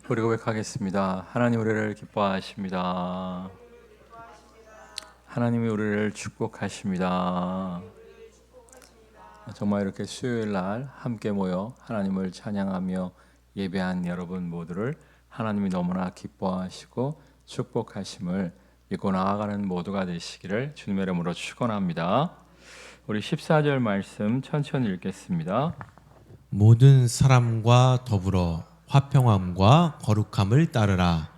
우리 고백하겠습니다. 하나님 우리를 기뻐하십니다. 하나님이 우리를 축복하십니다. 정말 이렇게 수요일 날 함께 모여 하나님을 찬양하며 예배한 여러분 모두를 하나님이 너무나 기뻐하시고 축복하심을 믿고 나아가는 모두가 되시기를 주님의 이름으로 축원합니다. 우리 14절 말씀 천천히 읽겠습니다. 모든 사람과 더불어 화평함과 거룩함을 따르라.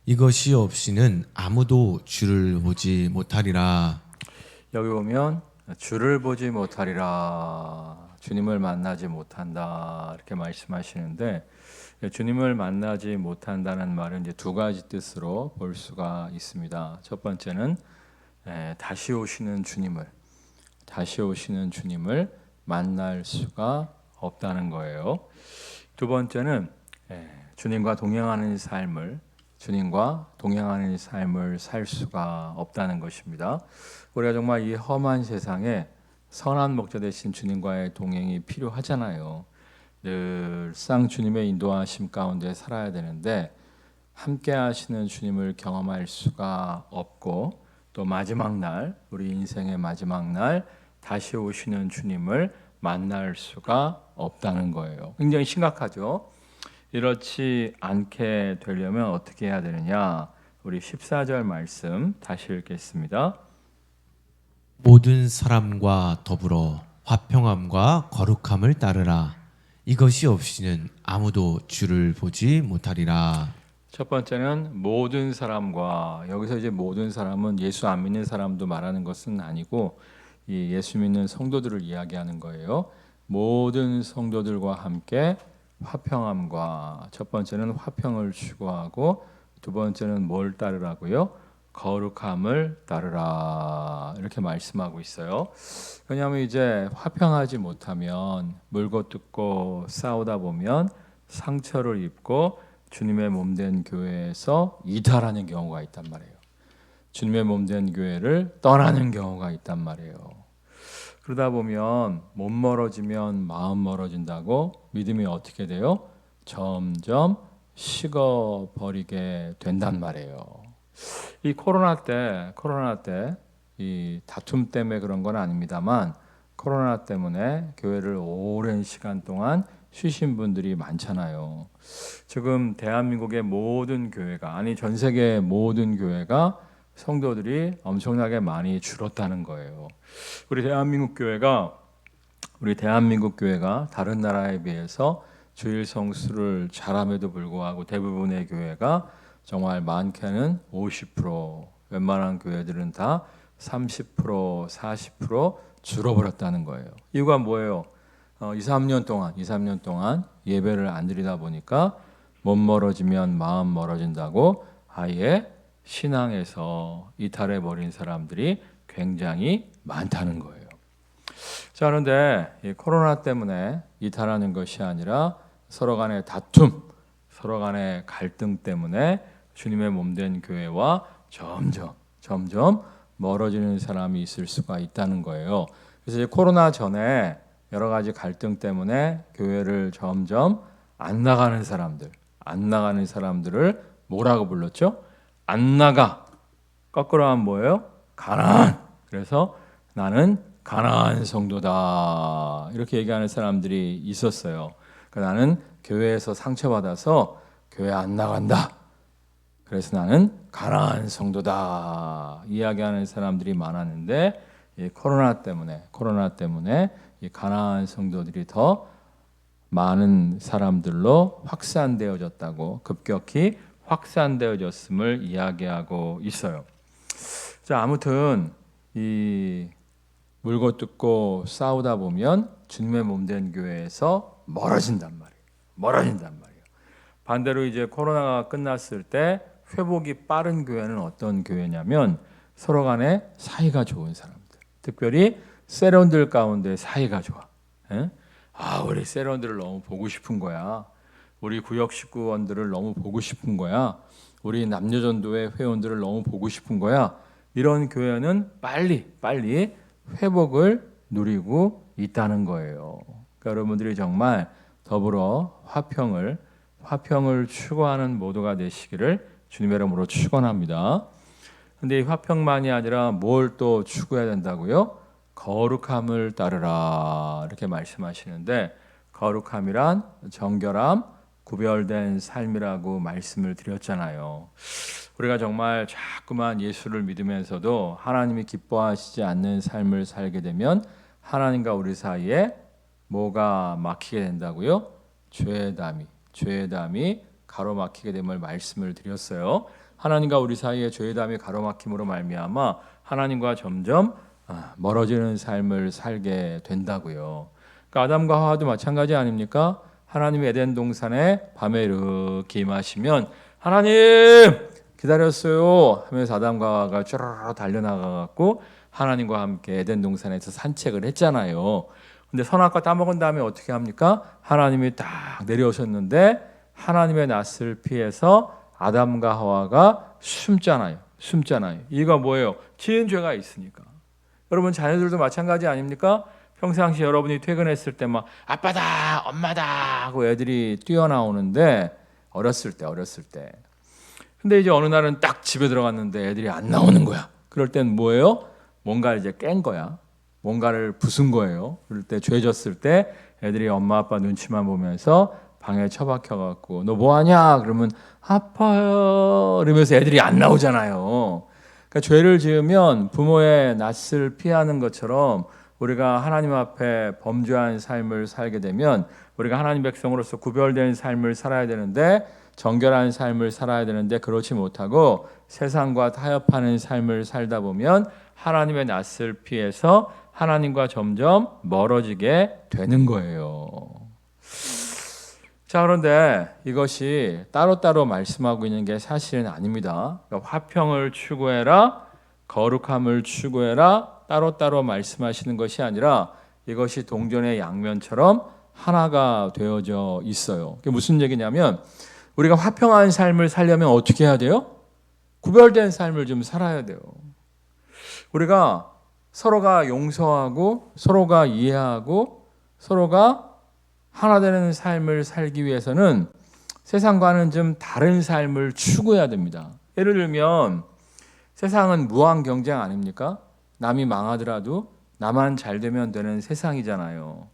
이것이 없이는 아무도 주를 보지 못하리라. 여기 보면 주를 보지 못하리라. 주님을 만나지 못한다. 이렇게 말씀하시는데 주님을 만나지 못한다는 말은 이제 두 가지 뜻으로 볼 수가 있습니다. 첫 번째는 다시 오시는 주님을 만날 수가 없다는 거예요. 두 번째는 주님과 동행하는 삶을 살 수가 없다는 것입니다. 우리가 정말 이 험한 세상에 선한 목자 되신 주님과의 동행이 필요하잖아요. 늘상 주님의 인도하심 가운데 살아야 되는데 함께 하시는 주님을 경험할 수가 없고 또 마지막 날, 우리 인생의 마지막 날 다시 오시는 주님을 만날 수가 없다는 거예요. 굉장히 심각하죠. 이렇지 않게 되려면 어떻게 해야 되느냐? 우리 14절 말씀 다시 읽겠습니다. 모든 사람과 더불어 화평함과 거룩함을 따르라. 이것이 없이는 아무도 주를 보지 못하리라. 첫 번째는 모든 사람과, 여기서 이제 모든 사람은 예수 안 믿는 사람도 말하는 것은 아니고 이 예수 믿는 성도들을 이야기하는 거예요. 모든 성도들과 함께 화평함과, 첫 번째는 화평을 추구하고 두 번째는 뭘 따르라고요? 거룩함을 따르라. 이렇게 말씀하고 있어요. 왜냐하면 이제 화평하지 못하면 물고 뜯고 싸우다 보면 상처를 입고 주님의 몸된 교회에서 이탈하는 경우가 있단 말이에요. 주님의 몸된 교회를 떠나는 경우가 있단 말이에요. 그러다 보면 몸 멀어지면 마음 멀어진다고 믿음이 어떻게 돼요? 점점 식어버리게 된단 말이에요. 이 코로나 때 이 다툼 때문에 그런 건 아닙니다만 코로나 때문에 교회를 오랜 시간 동안 쉬신 분들이 많잖아요. 지금 대한민국의 모든 교회가, 아니 전 세계 모든 교회가 성도들이 엄청나게 많이 줄었다는 거예요. 우리 대한민국 교회가 다른 나라에 비해서 주일 성수를 잘함에도 불구하고 대부분의 교회가 정말 많게는 50%, 웬만한 교회들은 다 30%, 40% 줄어버렸다는 거예요. 이유가 뭐예요? 2, 3년 동안 예배를 안 드리다 보니까 몸 멀어지면 마음 멀어진다고 아예 신앙에서 이탈해 버린 사람들이 굉장히 많다는 거예요. 자, 그런데 이 코로나 때문에 이탈하는 것이 아니라 서로 간의 다툼, 서로 간의 갈등 때문에 주님의 몸된 교회와 점점 멀어지는 사람이 있을 수가 있다는 거예요. 그래서 이제 코로나 전에 여러 가지 갈등 때문에 교회를 점점 안 나가는 사람들을 뭐라고 불렀죠? 안 나가. 거꾸로 하면 뭐예요? 가난한. 그래서 나는 가난한 성도다. 이렇게 얘기하는 사람들이 있었어요. 그러니까 나는 교회에서 상처받아서 교회 안 나간다. 그래서 나는 가난한 성도다. 이야기하는 사람들이 많았는데 이 코로나 때문에 이 가난한 성도들이 더 많은 사람들로 확산되어졌다고, 급격히 확산되어졌음을 이야기하고 있어요. 자, 아무튼 이 물고 뜯고 싸우다 보면 주님의 몸된 교회에서 멀어진단 말이에요. 반대로 이제 코로나가 끝났을 때 회복이 빠른 교회는 어떤 교회냐면 서로 간에 사이가 좋은 사람들, 특별히 세론들 가운데 사이가 좋아. 우리 세론들을 너무 보고 싶은 거야. 우리 구역 식구원들을 너무 보고 싶은 거야. 우리 남녀전도회 회원들을 너무 보고 싶은 거야. 이런 교회는 빨리 회복을 누리고 있다는 거예요. 그러니까 여러분들이 정말 더불어 화평을 화평을 추구하는 모두가 되시기를 주님의 이름으로 축원합니다. 근데 이 화평만이 아니라 뭘 또 추구해야 된다고요? 거룩함을 따르라 이렇게 말씀하시는데, 거룩함이란 정결함, 구별된 삶이라고 말씀을 드렸잖아요. 우리가 정말 자꾸만 예수를 믿으면서도 하나님이 기뻐하시지 않는 삶을 살게 되면 하나님과 우리 사이에 뭐가 막히게 된다고요? 죄담이 가로막히게 됨을 말씀을 드렸어요. 하나님과 우리 사이에 죄담이 가로막힘으로 말미암아 하나님과 점점 멀어지는 삶을 살게 된다고요. 그러니까 아담과 하와도 마찬가지 아닙니까? 하나님이 에덴 동산에 밤에 이렇게 임하시면 하나님 기다렸어요 하면서 아담과 하와가 쭈르르 달려나가갖고 하나님과 함께 에덴 동산에서 산책을 했잖아요. 근데 선악과 따먹은 다음에 어떻게 합니까? 하나님이 딱 내려오셨는데 하나님의 낯을 피해서 아담과 하와가 숨잖아요. 이거 뭐예요? 지은 죄가 있으니까. 여러분 자녀들도 마찬가지 아닙니까? 평상시 여러분이 퇴근했을 때 막 아빠다 엄마다 하고 애들이 뛰어나오는데 어렸을 때 근데 이제 어느 날은 딱 집에 들어갔는데 애들이 안 나오는 거야. 그럴 땐 뭐예요? 뭔가를 이제 깬 거야. 뭔가를 부순 거예요. 그럴 때 죄졌을 때 애들이 엄마 아빠 눈치만 보면서 방에 처박혀 갖고 너 뭐하냐 그러면 아파요 이러면서 애들이 안 나오잖아요. 그러니까 죄를 지으면 부모의 낯을 피하는 것처럼 우리가 하나님 앞에 범죄한 삶을 살게 되면 우리가 하나님 백성으로서 구별된 삶을 살아야 되는데, 정결한 삶을 살아야 되는데 그렇지 못하고 세상과 타협하는 삶을 살다 보면 하나님의 낯을 피해서 하나님과 점점 멀어지게 되는 거예요. 자, 그런데 이것이 따로따로 말씀하고 있는 게 사실은 아닙니다. 그러니까 화평을 추구해라, 거룩함을 추구해라 따로따로 말씀하시는 것이 아니라 이것이 동전의 양면처럼 하나가 되어져 있어요. 그게 무슨 얘기냐면 우리가 화평한 삶을 살려면 어떻게 해야 돼요? 구별된 삶을 좀 살아야 돼요. 우리가 서로가 용서하고 서로가 이해하고 서로가 하나 되는 삶을 살기 위해서는 세상과는 좀 다른 삶을 추구해야 됩니다. 예를 들면 세상은 무한 경쟁 아닙니까? 남이 망하더라도 나만 잘 되면 되는 세상이잖아요.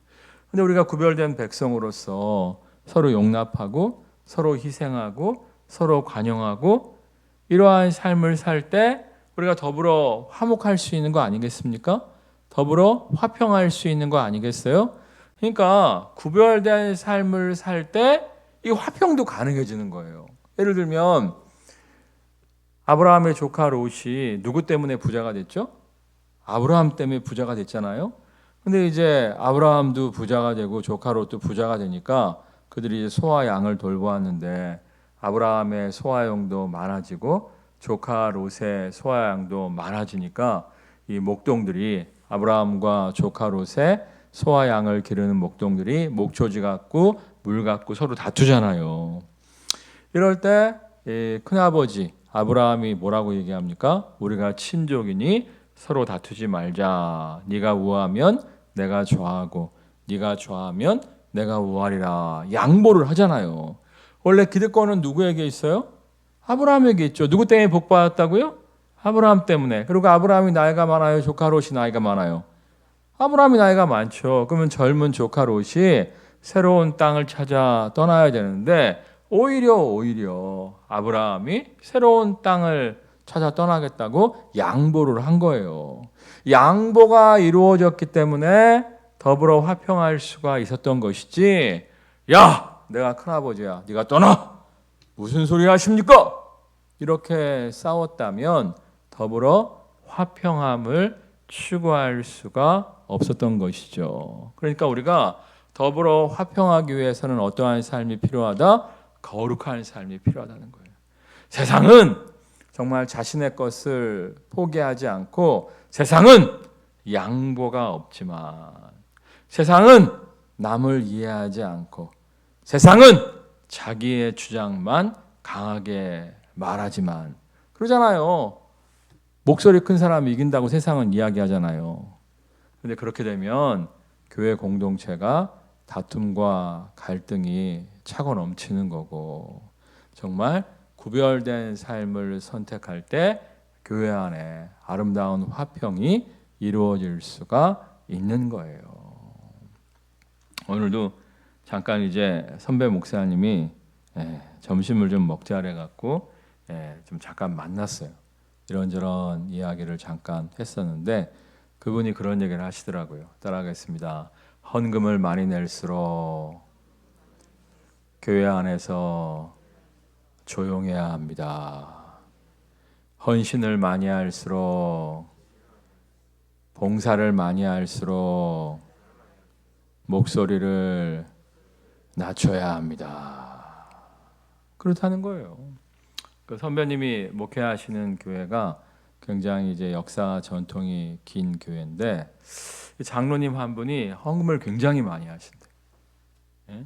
근데 우리가 구별된 백성으로서 서로 용납하고 서로 희생하고 서로 관용하고 이러한 삶을 살 때 우리가 더불어 화목할 수 있는 거 아니겠습니까? 더불어 화평할 수 있는 거 아니겠어요? 그러니까 구별된 삶을 살 때 이 화평도 가능해지는 거예요. 예를 들면 아브라함의 조카 롯이 누구 때문에 부자가 됐죠? 아브라함 때문에 부자가 됐잖아요. 근데 이제 아브라함도 부자가 되고 조카 롯도 부자가 되니까 그들이 이제 소와 양을 돌보았는데 아브라함의 소와 양도 많아지고 조카 롯의 소와 양도 많아지니까 이 목동들이 아브라함과 조카 롯의 소와 양을 기르는 목동들이 목초지 갖고 물 갖고 서로 다투잖아요. 이럴 때 큰아버지 아브라함이 뭐라고 얘기합니까? 우리가 친족이니 서로 다투지 말자. 네가 우하면 내가 좌하고 네가 좌하면 내가 우하리라. 양보를 하잖아요. 원래 기득권은 누구에게 있어요? 아브라함에게 있죠. 누구 때문에 복 받았다고요? 아브라함 때문에. 그리고 아브라함이 나이가 많아요? 조카 롯이 나이가 많아요? 아브라함이 나이가 많죠. 그러면 젊은 조카 롯이 새로운 땅을 찾아 떠나야 되는데 오히려 아브라함이 새로운 땅을 찾아 떠나겠다고 양보를 한 거예요. 양보가 이루어졌기 때문에 더불어 화평할 수가 있었던 것이지, 야, 내가 큰아버지야, 네가 떠나! 무슨 소리 하십니까? 이렇게 싸웠다면 더불어 화평함을 추구할 수가 없었던 것이죠. 그러니까 우리가 더불어 화평하기 위해서는 어떠한 삶이 필요하다? 거룩한 삶이 필요하다는 거예요. 세상은 정말 자신의 것을 포기하지 않고, 세상은 양보가 없지만, 세상은 남을 이해하지 않고, 세상은 자기의 주장만 강하게 말하지만, 그러잖아요. 목소리 큰 사람이 이긴다고 세상은 이야기하잖아요. 근데 그렇게 되면 교회 공동체가 다툼과 갈등이 차고 넘치는 거고 정말 구별된 삶을 선택할 때 교회 안에 아름다운 화평이 이루어질 수가 있는 거예요. 오늘도 잠깐 이제 선배 목사님이 점심을 좀 먹자 그래갖고 좀 잠깐 만났어요. 이런저런 이야기를 잠깐 했었는데 그분이 그런 얘기를 하시더라고요. 따라하겠습니다. 헌금을 많이 낼수록 교회 안에서 조용해야 합니다. 헌신을 많이 할수록 봉사를 많이 할수록 목소리를 낮춰야 합니다. 그렇다는 거예요. 그 선배님이 목회하시는 교회가 굉장히 이제 역사 전통이 긴 교회인데 장로님 한 분이 헌금을 굉장히 많이 하신대. 예?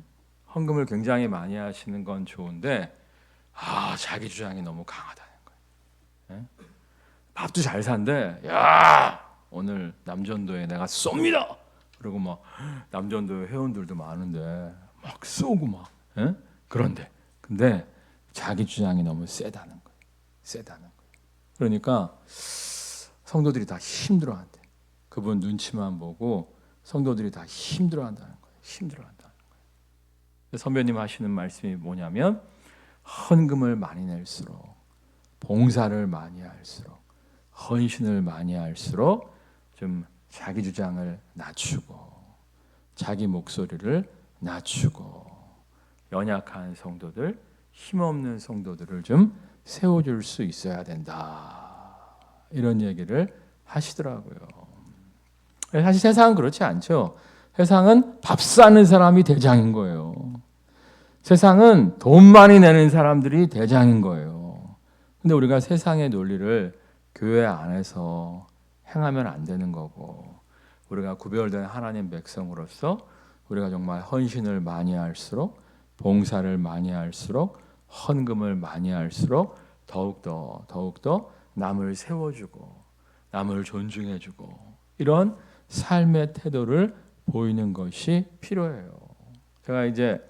헌금을 굉장히 많이 하시는 건 좋은데 자기 주장이 너무 강하다는 거예요. 예? 밥도 잘 산대. 야 오늘 남전도에 내가 쏩니다. 그리고 막 남전도 회원들도 많은데 막 쏘고 막 예? 그런데 근데 자기 주장이 너무 세다는 거예요. 세다는 거예요. 그러니까 성도들이 다 힘들어한대. 그분 눈치만 보고 성도들이 다 힘들어한다는 거예요. 힘들어한다는 거예요. 선배님 하시는 말씀이 뭐냐면 헌금을 많이 낼수록 봉사를 많이 할수록 헌신을 많이 할수록 좀 자기 주장을 낮추고 자기 목소리를 낮추고 연약한 성도들, 힘없는 성도들을 좀 세워줄 수 있어야 된다. 이런 얘기를 하시더라고요. 사실 세상은 그렇지 않죠. 세상은 밥 사는 사람이 대장인 거예요. 세상은 돈 많이 내는 사람들이 대장인 거예요. 근데 우리가 세상의 논리를 교회 안에서 행하면 안 되는 거고 우리가 구별된 하나님 백성으로서 우리가 정말 헌신을 많이 할수록 봉사를 많이 할수록 헌금을 많이 할수록 더욱더 남을 세워주고 남을 존중해주고 이런 삶의 태도를 보이는 것이 필요해요. 제가 이제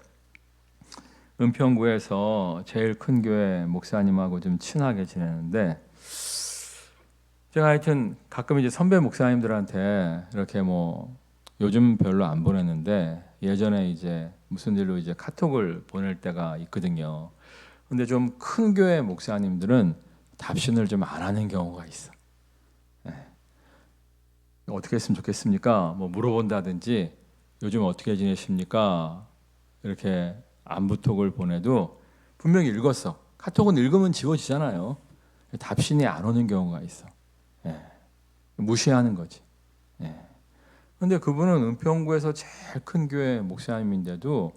은평구에서 제일 큰 교회 목사님하고 좀 친하게 지내는데 제가 하여튼 가끔 이제 선배 목사님들한테 이렇게 뭐 요즘 별로 안 보냈는데 예전에 이제 무슨 일로 이제 카톡을 보낼 때가 있거든요. 근데 좀 큰 교회 목사님들은 답신을 좀 안 하는 경우가 있어. 어떻게 했으면 좋겠습니까? 뭐 물어본다든지 요즘 어떻게 지내십니까? 이렇게 안부톡을 보내도 분명히 읽었어. 카톡은 읽으면 지워지잖아요. 답신이 안 오는 경우가 있어. 무시하는 거지. 그런데 그분은 은평구에서 제일 큰 교회 목사님인데도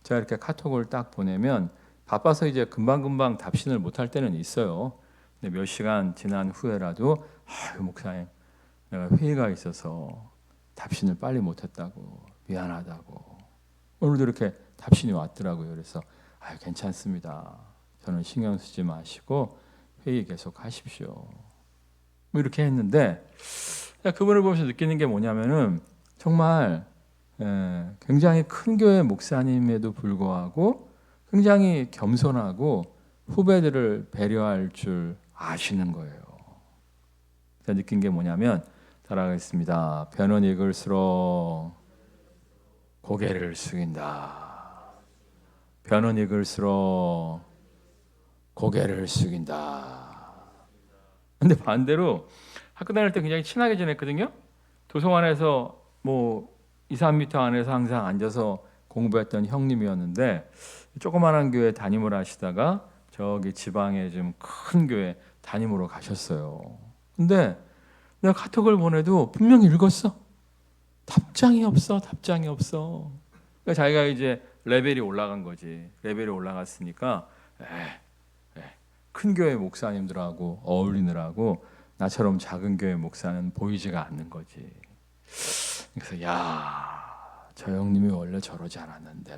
제가 이렇게 카톡을 딱 보내면 바빠서 이제 금방금방 답신을 못할 때는 있어요. 근데 몇 시간 지난 후에라도 목사님 내가 회의가 있어서 답신을 빨리 못했다고 미안하다고 오늘도 이렇게 답신이 왔더라고요. 그래서 괜찮습니다. 저는 신경 쓰지 마시고 회의 계속 하십시오. 뭐 이렇게 했는데 그분을 보면서 느끼는 게 뭐냐면은 정말 굉장히 큰 교회 목사님에도 불구하고 굉장히 겸손하고 후배들을 배려할 줄 아시는 거예요. 제가 느낀 게 뭐냐면 따라가겠습니다. 벼는 익을수록 고개를 숙인다. 벼는 익을수록 고개를 숙인다. 근데 반대로 학교 다닐 때 굉장히 친하게 지냈거든요. 도서관에서 뭐 2, 3m 안에서 항상 앉아서 공부했던 형님이었는데 조그마한 교회 담임을 하시다가 저기 지방에 좀 큰 교회 담임으로 가셨어요. 근데 내가 카톡을 보내도 분명히 읽었어. 답장이 없어. 그러니까 자기가 이제 레벨이 올라간 거지. 레벨이 올라갔으니까 큰 교회 목사님들하고 어울리느라고 나처럼 작은 교회 목사는 보이지가 않는 거지. 그래서 저 형님이 원래 저러지 않았는데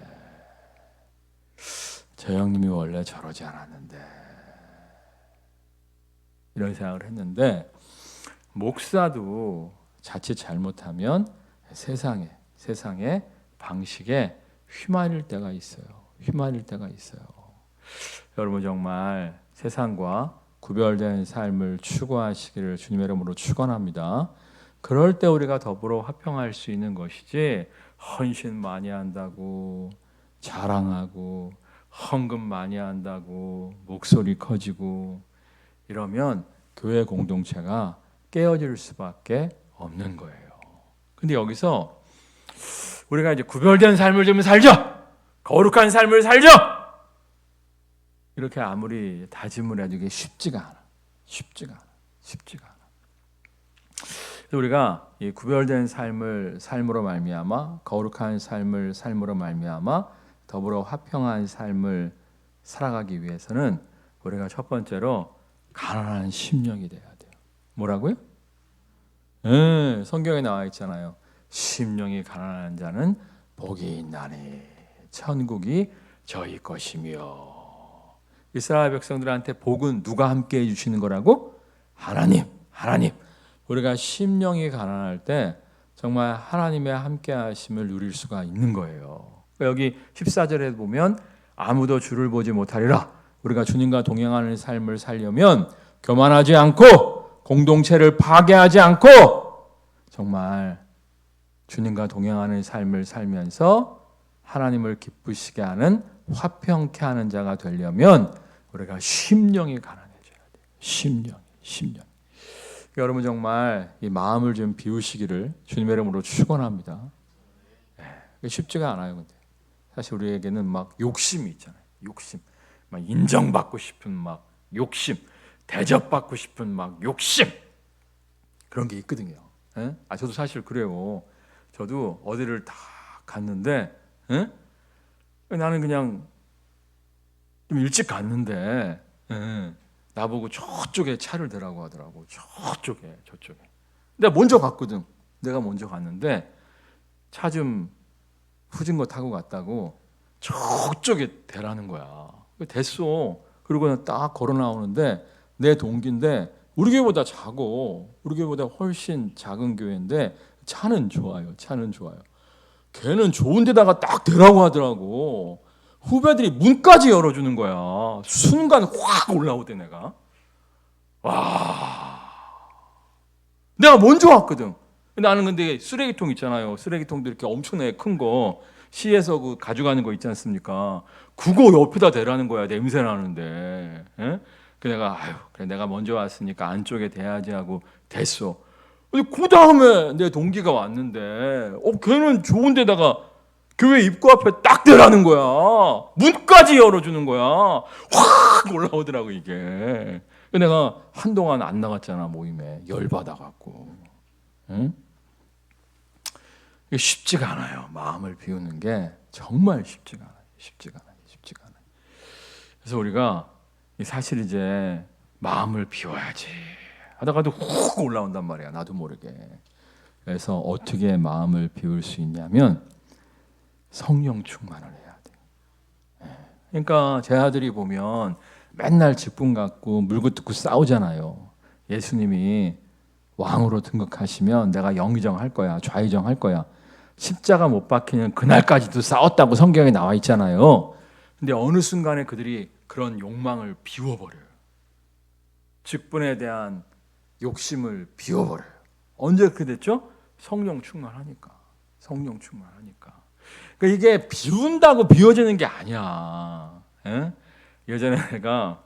이런 생각을 했는데 목사도 자칫 잘못하면 세상에 방식에 휘말릴 때가 있어요. 휘말릴 때가 있어요. 여러분 정말 세상과 구별된 삶을 추구하시기를 주님의 이름으로 축원합니다. 그럴 때 우리가 더불어 화평할 수 있는 것이지 헌신 많이 한다고 자랑하고 헌금 많이 한다고 목소리 커지고 이러면 교회 공동체가 깨어질 수밖에 없는 거예요. 근데 여기서 우리가 이제 구별된 삶을 좀 살죠. 거룩한 삶을 살죠. 이렇게 아무리 다짐을 해도 이게 쉽지가 않아. 쉽지가 않아. 쉽지가 않아. 그래서 우리가 이 구별된 삶을 삶으로 말미암아 거룩한 삶을 삶으로 말미암아 더불어 화평한 삶을 살아가기 위해서는 우리가 첫 번째로 가난한 심령이 돼야 돼요. 뭐라고요? 성경에 나와 있잖아요. 심령이 가난한 자는 복이 있나니 천국이 저희 것이며. 이스라엘 백성들한테 복은 누가 함께 해주시는 거라고? 하나님. 우리가 심령이 가난할 때 정말 하나님의 함께 하심을 누릴 수가 있는 거예요. 여기 14절에 보면 아무도 주를 보지 못하리라. 우리가 주님과 동행하는 삶을 살려면 교만하지 않고 공동체를 파괴하지 않고 정말 주님과 동행하는 삶을 살면서 하나님을 기쁘시게 하는 화평케 하는 자가 되려면 우리가 심령이 가난해져야 돼요. 심령. 여러분 정말 이 마음을 좀 비우시기를 주님의 이름으로 축원합니다. 쉽지가 않아요. 근데 사실 우리에게는 막 욕심이 있잖아요. 욕심, 막 인정받고 싶은 막 욕심, 대접받고 싶은 막 욕심 그런 게 있거든요. 저도 사실 그래요. 저도 어디를 다 갔는데 나는 그냥 좀 일찍 갔는데 나보고 저쪽에 차를 대라고 하더라고. 저쪽에. 내가 먼저 갔거든. 내가 먼저 갔는데 차 좀 후진 거 타고 갔다고 저쪽에 대라는 거야. 됐어. 그리고 딱 걸어 나오는데 내 동기인데 우리 교회보다 작고 우리 교회보다 훨씬 작은 교회인데 차는 좋아요. 걔는 좋은 데다가 딱 대라고 하더라고. 후배들이 문까지 열어주는 거야. 순간 확 올라오대 내가. 와. 내가 먼저 왔거든. 나는 근데 쓰레기통 있잖아요. 쓰레기통도 이렇게 엄청나게 큰 거 시에서 그 가져가는 거 있지 않습니까? 그거 옆에다 대라는 거야. 냄새 나는데. 그 그래 내가 먼저 왔으니까 안쪽에 대야지 하고 됐어. 근데 그 다음에 내 동기가 왔는데 걔는 좋은 데다가 교회 입구 앞에 딱 대라는 거야. 문까지 열어주는 거야. 확 올라오더라고 이게. 내가 한동안 안 나갔잖아 모임에. 열받아갖고. 이게 쉽지가 않아요. 마음을 비우는 게 정말 쉽지가 않아요. 그래서 우리가 사실 이제 마음을 비워야지 하다가도 훅 올라온단 말이야. 나도 모르게. 그래서 어떻게 마음을 비울 수 있냐면 성령 충만을 해야 돼요. 그러니까 제 아들이 보면 맨날 직분 갖고 물고 뜯고 싸우잖아요. 예수님이 왕으로 등극하시면 내가 영의정할 거야. 좌의정할 거야. 십자가 못 박히는 그날까지도 싸웠다고 성경에 나와 있잖아요. 근데 어느 순간에 그들이 그런 욕망을 비워버려요. 직분에 대한 욕심을 비워버려요. 언제 그렇게 됐죠? 성령 충만하니까. 그러니까 이게 비운다고 비워지는 게 아니야. 예전에 내가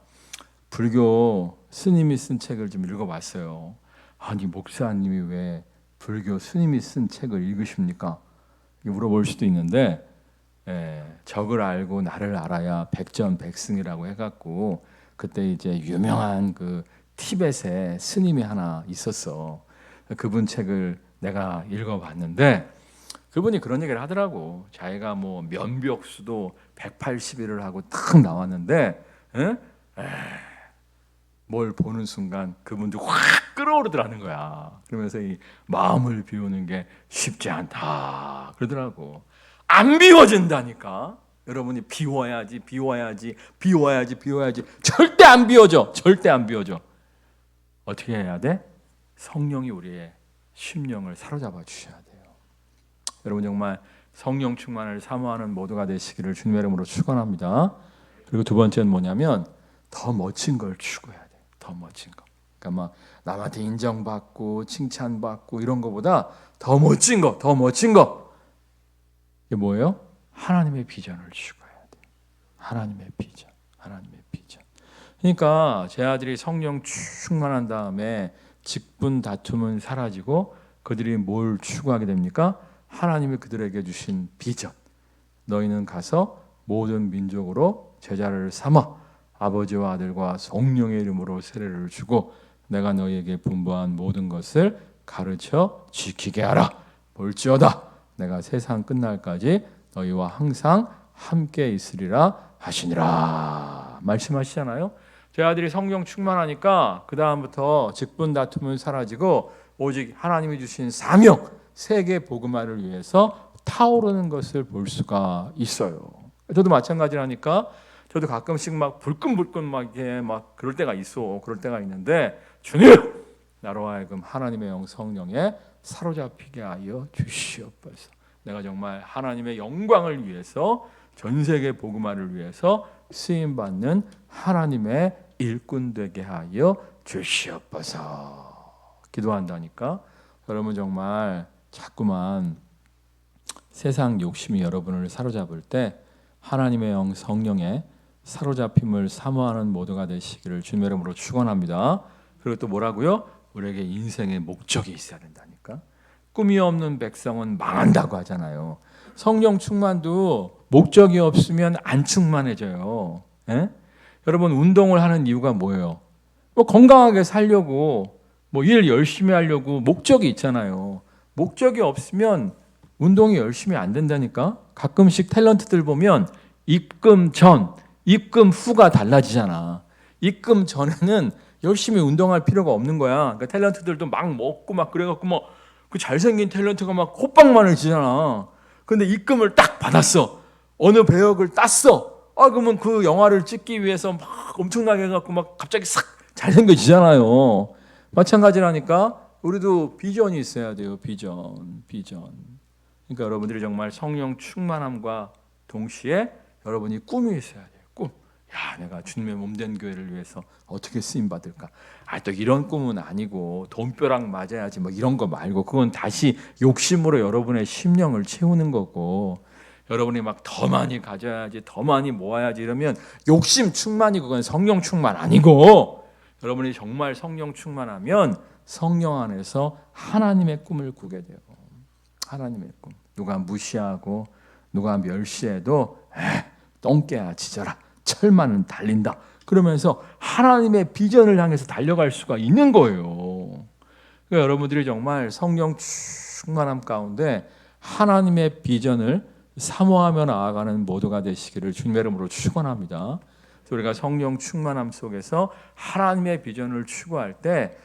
불교 스님이 쓴 책을 좀 읽어봤어요. 아니 목사님이 왜 불교 스님이 쓴 책을 읽으십니까? 물어볼 수도 있는데 적을 알고 나를 알아야 백전백승이라고 해갖고 그때 이제 유명한 그 티벳의 스님이 하나 있었어. 그분 책을 내가 읽어봤는데 그분이 그런 얘기를 하더라고. 자기가 뭐 면벽수도 180일을 하고 탁 나왔는데 뭘 보는 순간 그분도 확 끌어오르더라는 거야. 그러면서 이 마음을 비우는 게 쉽지 않다 그러더라고. 안 비워진다니까. 여러분이 비워야지. 절대 안 비워져. 어떻게 해야 돼? 성령이 우리의 심령을 사로잡아 주셔야 돼요. 여러분 정말 성령 충만을 사모하는 모두가 되시기를 주님의 이름으로 축원합니다. 그리고 두 번째는 뭐냐면 더 멋진 걸 추구해야 돼. 더 멋진 거. 그러니까 막 남한테 인정받고 칭찬받고 이런 거보다 더 멋진 거, 더 멋진 거. 이게 뭐예요? 하나님의 비전을 추구해야 돼. 하나님의 비전, 하나님의 비전. 그러니까 제 아들이 성령 충만한 다음에 직분 다툼은 사라지고 그들이 뭘 추구하게 됩니까? 하나님이 그들에게 주신 비전. 너희는 가서 모든 민족으로 제자를 삼아 아버지와 아들과 성령의 이름으로 세례를 주고 내가 너희에게 분부한 모든 것을 가르쳐 지키게 하라. 볼지어다 내가 세상 끝날까지 너희와 항상 함께 있으리라 하시니라. 말씀하시잖아요. 제 아들이 성령 충만하니까 그 다음부터 직분 다툼은 사라지고 오직 하나님이 주신 사명, 세계 복음화를 위해서 타오르는 것을 볼 수가 있어요. 저도 마찬가지라니까. 저도 가끔씩 막 불끈불끈 막 그럴 때가 있어. 그럴 때가 있는데 주님, 나로 하여금 하나님의 영 성령에 사로잡히게 하여 주시옵소서. 내가 정말 하나님의 영광을 위해서 전 세계 복음화를 위해서 쓰임 받는 하나님의 일꾼 되게 하여 주시옵소서. 기도한다니까. 여러분 정말 자꾸만 세상 욕심이 여러분을 사로잡을 때 하나님의 영 성령에 사로잡힘을 사모하는 모두가 되시기를 주님의 이름으로 축원합니다. 그리고 또 뭐라고요? 우리에게 인생의 목적이 있어야 된다니까. 꿈이 없는 백성은 망한다고 하잖아요. 성령 충만도 목적이 없으면 안 충만해져요. 예? 여러분 운동을 하는 이유가 뭐예요? 뭐 건강하게 살려고, 뭐 일 열심히 하려고 목적이 있잖아요. 목적이 없으면 운동이 열심히 안 된다니까. 가끔씩 탤런트들 보면 입금 전, 입금 후가 달라지잖아. 입금 전에는 열심히 운동할 필요가 없는 거야. 그러니까 탤런트들도 막 먹고 막 그래갖고 뭐 그 잘생긴 탤런트가 막 호빵만을 지잖아. 근데 입금을 딱 받았어. 어느 배역을 땄어. 그러면 그 영화를 찍기 위해서 막 엄청나게 해갖고 막 갑자기 싹 잘생겨지잖아요. 마찬가지라니까. 우리도 비전이 있어야 돼요. 비전. 그러니까 여러분들이 정말 성령 충만함과 동시에 여러분이 꿈이 있어야 돼요. 꿈. 야, 내가 주님의 몸된 교회를 위해서 어떻게 쓰임 받을까? 또 이런 꿈은 아니고 돈벼락 맞아야지 뭐 이런 거 말고 그건 다시 욕심으로 여러분의 심령을 채우는 거고 여러분이 막 더 많이 가져야지 더 많이 모아야지 이러면 욕심 충만이 그건 성령 충만 아니고 여러분이 정말 성령 충만하면 성령 안에서 하나님의 꿈을 꾸게 돼요. 하나님의 꿈. 누가 무시하고 누가 멸시해도 똥개야 짖어라. 철만은 달린다. 그러면서 하나님의 비전을 향해서 달려갈 수가 있는 거예요. 그러니까 여러분들이 정말 성령 충만함 가운데 하나님의 비전을 사모하며 나아가는 모두가 되시기를 주님의 이름으로 축원합니다. 우리가 성령 충만함 속에서 하나님의 비전을 추구할 때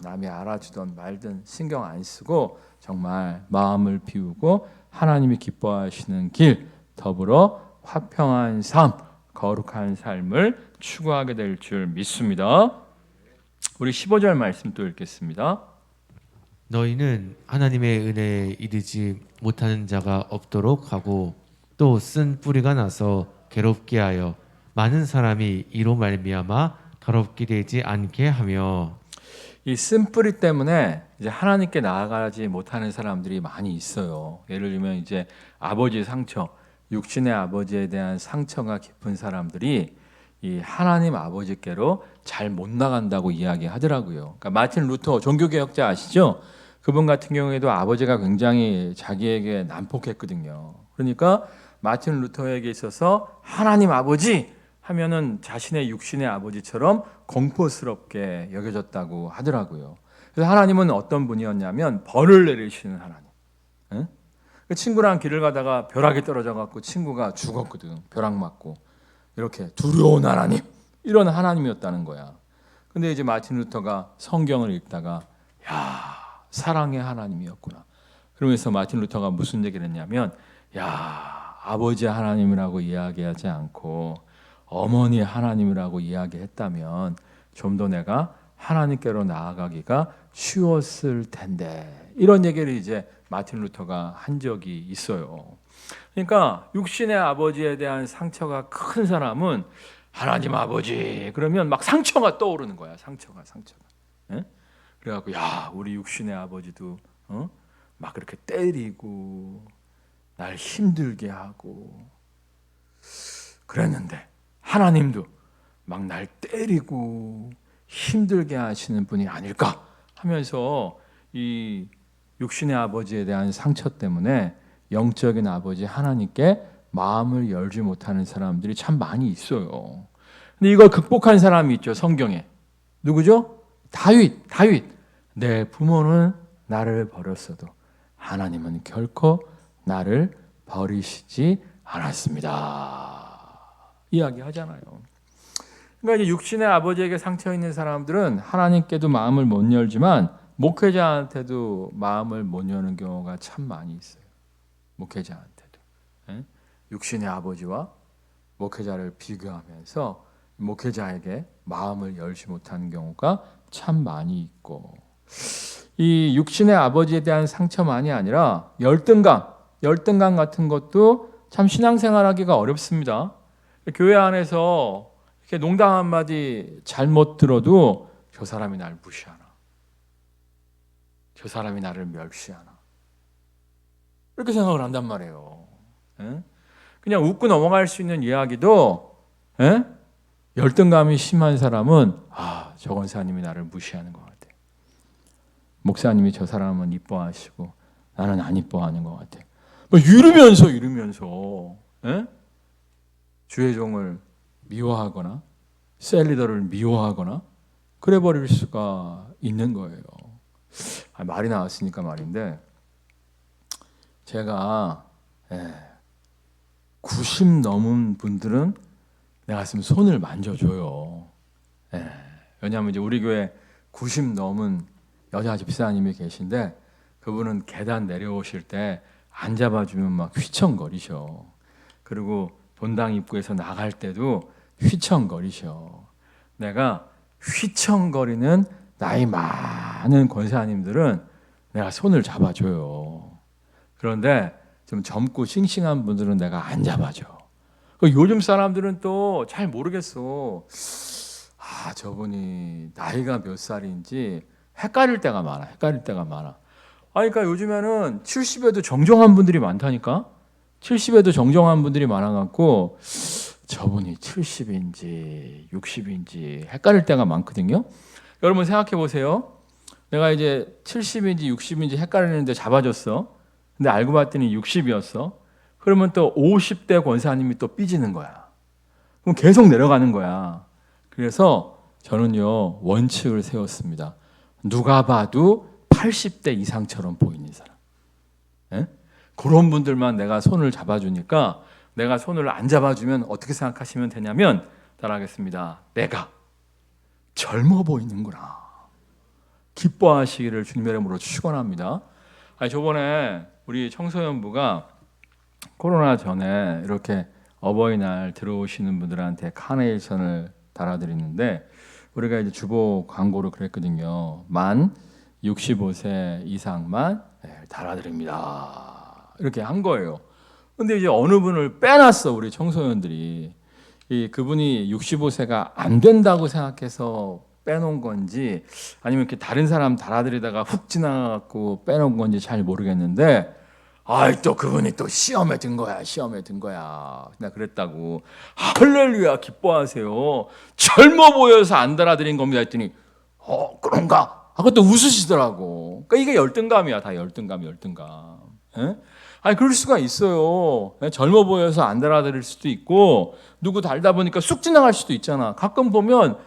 남이 알아주던 말든 신경 안 쓰고 정말 마음을 비우고 하나님이 기뻐하시는 길 더불어 화평한 삶, 거룩한 삶을 추구하게 될 줄 믿습니다. 우리 15절 말씀 또 읽겠습니다. 너희는 하나님의 은혜에 이르지 못하는 자가 없도록 하고 또 쓴 뿌리가 나서 괴롭게 하여 많은 사람이 이로 말미암아 더럽게 되지 않게 하며. 이 쓴뿌리 때문에 이제 하나님께 나아가지 못하는 사람들이 많이 있어요. 예를 들면 이제 아버지 상처, 육신의 아버지에 대한 상처가 깊은 사람들이 이 하나님 아버지께로 잘 못 나간다고 이야기하더라고요. 그러니까 마틴 루터 종교개혁자 아시죠? 그분 같은 경우에도 아버지가 굉장히 자기에게 난폭했거든요. 그러니까 마틴 루터에게 있어서 하나님 아버지 하면은 자신의 육신의 아버지처럼 공포스럽게 여겨졌다고 하더라고요. 그래서 하나님은 어떤 분이었냐면 벌을 내리시는 하나님. 응? 그 친구랑 길을 가다가 벼락이 떨어져 갖고 친구가 죽었거든. 벼락 맞고. 이렇게 두려운 하나님. 이런 하나님이었다는 거야. 근데 이제 마틴 루터가 성경을 읽다가 야, 사랑의 하나님이었구나. 그러면서 마틴 루터가 무슨 얘기를 했냐면 야, 아버지 하나님이라고 이야기하지 않고 어머니 하나님이라고 이야기했다면 좀 더 내가 하나님께로 나아가기가 쉬웠을 텐데 이런 얘기를 이제 마틴 루터가 한 적이 있어요. 그러니까 육신의 아버지에 대한 상처가 큰 사람은 하나님 아버지 그러면 막 상처가 떠오르는 거야. 상처가. 예? 그래갖고 야 우리 육신의 아버지도 막 그렇게 때리고 날 힘들게 하고 그랬는데 하나님도 막 날 때리고 힘들게 하시는 분이 아닐까 하면서 이 육신의 아버지에 대한 상처 때문에 영적인 아버지 하나님께 마음을 열지 못하는 사람들이 참 많이 있어요. 근데 이걸 극복한 사람이 있죠. 성경에. 누구죠? 다윗. 내 부모는 나를 버렸어도 하나님은 결코 나를 버리시지 않았습니다. 이야기하잖아요. 그러니까 이제 육신의 아버지에게 상처 있는 사람들은 하나님께도 마음을 못 열지만 목회자한테도 마음을 못 여는 경우가 참 많이 있어요. 목회자한테도. 육신의 아버지와 목회자를 비교하면서 목회자에게 마음을 열지 못하는 경우가 참 많이 있고 이 육신의 아버지에 대한 상처만이 아니라 열등감 같은 것도 참 신앙생활하기가 어렵습니다. 교회 안에서 이렇게 농담 한마디 잘못 들어도 저 사람이 날 무시하나, 저 사람이 나를 멸시하나 이렇게 생각을 한단 말이에요. 그냥 웃고 넘어갈 수 있는 이야기도 열등감이 심한 사람은 저 권사님이 나를 무시하는 것 같아. 목사님이 저 사람은 이뻐하시고 나는 안 이뻐하는 것 같아. 뭐 이러면서 주의 종을 미워하거나 셀리더를 미워하거나 그래 버릴 수가 있는 거예요. 말이 나왔으니까 말인데 제가 90 넘은 분들은 내 가슴 손을 만져줘요. 왜냐하면 이제 우리 교회 90 넘은 여자 집사님이 계신데 그분은 계단 내려오실 때 안 잡아주면 막 휘청거리셔. 그리고 본당 입구에서 나갈 때도 휘청거리셔. 내가 휘청거리는 나이 많은 권사님들은 내가 손을 잡아줘요. 그런데 좀 젊고 싱싱한 분들은 내가 안 잡아줘. 요즘 사람들은 또 잘 모르겠어. 저분이 나이가 몇 살인지 헷갈릴 때가 많아. 그러니까 요즘에는 70에도 정정한 분들이 많다니까. 70에도 정정한 분들이 많아갖고 저분이 70인지 60인지 헷갈릴 때가 많거든요. 여러분 생각해 보세요. 내가 이제 70인지 60인지 헷갈리는데 잡아줬어. 근데 알고 봤더니 60이었어. 그러면 또 50대 권사님이 또 삐지는 거야. 그럼 계속 내려가는 거야. 그래서 저는요 원칙을 세웠습니다. 누가 봐도 80대 이상처럼 보이는 사람. 그런 분들만 내가 손을 잡아주니까 내가 손을 안 잡아주면 어떻게 생각하시면 되냐면 따라하겠습니다. 내가 젊어 보이는구나. 기뻐하시기를 주님의 이름으로 축원합니다. 저번에 우리 청소년부가 코로나 전에 이렇게 어버이날 들어오시는 분들한테 카네이션을 달아드리는데 우리가 이제 주보 광고로 그랬거든요. 만 65세 이상만 달아드립니다. 이렇게 한 거예요. 근데 이제 어느 분을 빼놨어. 우리 청소년들이. 그분이 65세가 안 된다고 생각해서 빼놓은 건지 아니면 이렇게 다른 사람 달아드리다가 훅 지나가고 빼놓은 건지 잘 모르겠는데 또 그분이 또 시험에 든 거야. 나 그랬다고. 할렐루야 기뻐하세요. 젊어 보여서 안 달아드린 겁니다 했더니 그런가? 하고 또 웃으시더라고. 그러니까 이게 열등감이야. 다 열등감. 그럴 수가 있어요. 젊어 보여서 안 달아드릴 수도 있고 누구 달다 보니까 쑥 지나갈 수도 있잖아. 가끔 보면